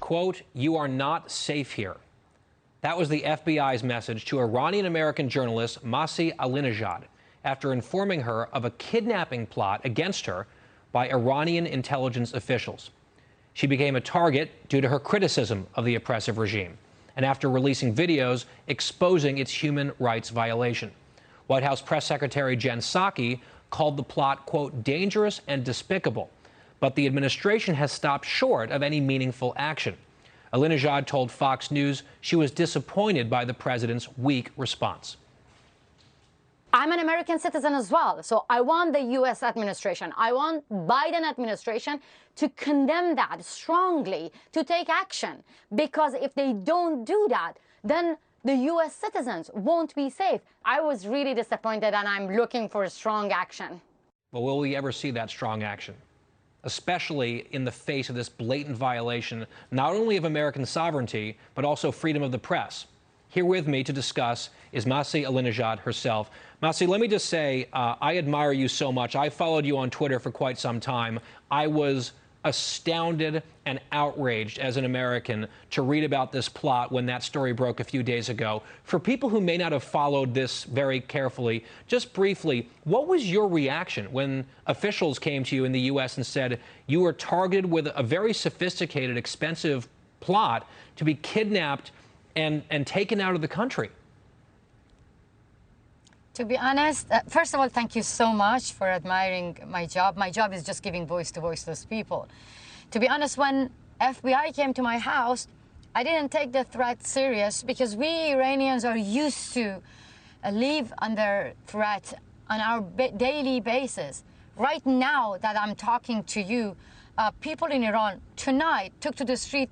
quote, "You are not safe here." That was the FBI's message to Iranian-American journalist Masih Alinejad after informing her of a kidnapping plot against her by Iranian intelligence officials. She became a target due to her criticism of the oppressive regime and after releasing videos exposing its human rights violation. White House Press Secretary Jen Psaki called the plot, quote, "dangerous and despicable," but the administration has stopped short of any meaningful action. Alinejad told Fox News she was disappointed by the president's weak response. I'm an American citizen as well, so I want the U.S. administration, I want Biden administration to condemn that strongly, to take action, because if they don't do that, then the U.S. citizens won't be safe. I was really disappointed, and I'm looking for strong action. But will we ever see that strong action, especially in the face of this blatant violation, not only of American sovereignty, but also freedom of the press? Here with me to discuss is Masih Alinejad herself. Masih, let me just say, I admire you so much. I followed you on Twitter for quite some time. I was astounded and outraged as an American to read about this plot when that story broke a few days ago. For people who may not have followed this very carefully, just briefly, what was your reaction when officials came to you in the U.S. and said you were targeted with a very sophisticated, expensive plot to be kidnapped and taken out of the country? To be honest, first of all, thank you so much for admiring my job. My job is just giving voice to voiceless people. To be honest, when FBI came to my house, I didn't take the threat serious because we Iranians are used to live under threat on our daily basis. Right now that I'm talking to you, people in Iran tonight took to the street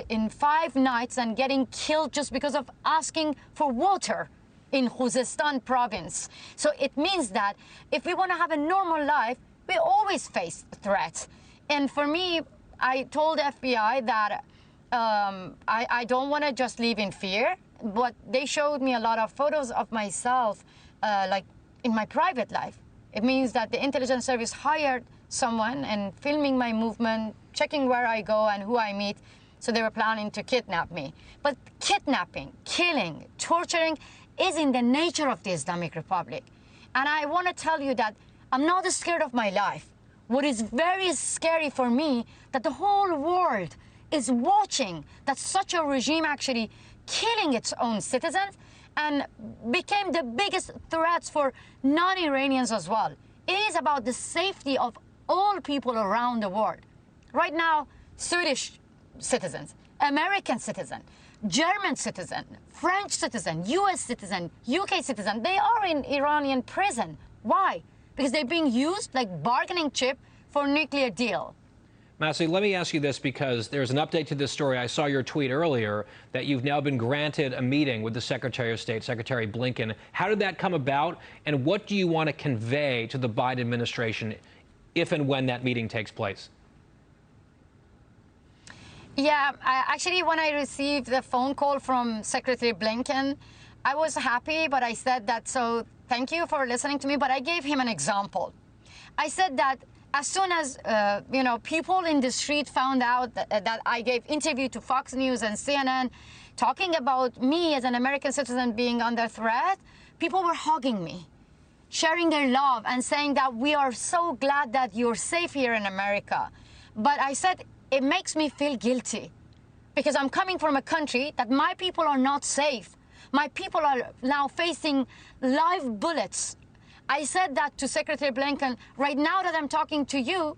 in 5 nights and getting killed just because of asking for water in Khuzestan province. So it means that if we want to have a normal life, we always face threats. And for me, I told FBI that I don't want to just live in fear, but they showed me a lot of photos of myself, like in my private life. It means that the intelligence service hired someone and filming my movement, checking where I go and who I meet. So they were planning to kidnap me. But kidnapping, killing, torturing is in the nature of the Islamic Republic. And I want to tell you that I'm not scared of my life. What is very scary for me, that the whole world is watching that such a regime actually killing its own citizens and became the biggest threats for non-Iranians as well. It is about the safety of all people around the world. Right now, Swedish citizens, American citizen, German citizen, French citizen, US citizen, UK citizen, they are in Iranian prison. Why? Because they're being used like bargaining chip for nuclear deal. Masih, let me ask you this because there's an update to this story. I saw your tweet earlier that you've now been granted a meeting with the Secretary of State, Secretary Blinken. How did that come about, and what do you want to convey to the Biden administration if and when that meeting takes place? Yeah, actually, when I received the phone call from Secretary Blinken, I was happy, but I said that, so thank you for listening to me, but I gave him an example. I said that as soon as, people in the street found out that I gave interview to Fox News and CNN talking about me as an American citizen being under threat, people were hugging me, sharing their love and saying that we are so glad that you're safe here in America. But I said, it makes me feel guilty because I'm coming from a country that my people are not safe. My people are now facing live bullets. I said that to Secretary Blinken. Right now that I'm talking to you,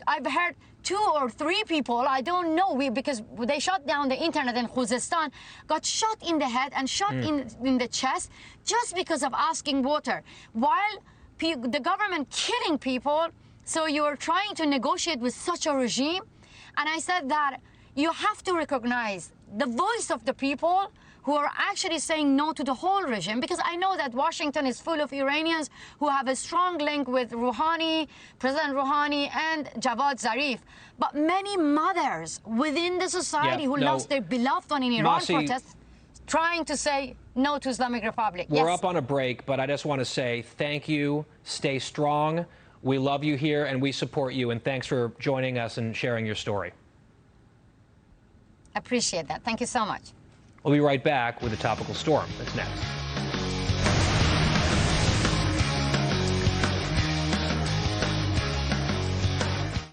I've heard 2 or 3 people, I don't know, because they shut down the internet in Khuzestan, got shot in the head and shot in the chest just because of asking water. While the government killing people, so you're trying to negotiate with such a regime? And I said that you have to recognize the voice of the people who are actually saying no to the whole regime, because I know that Washington is full of Iranians who have a strong link with Rouhani, President Rouhani, and Javad Zarif. But many mothers within the society who lost their beloved one in Iran protests, trying to say no to Islamic Republic. We're up on a break, but I just want to say thank you, stay strong. We love you here and we support you, and thanks for joining us and sharing your story. appreciate that. Thank you so much. We'll be right back with a topical storm. That's next.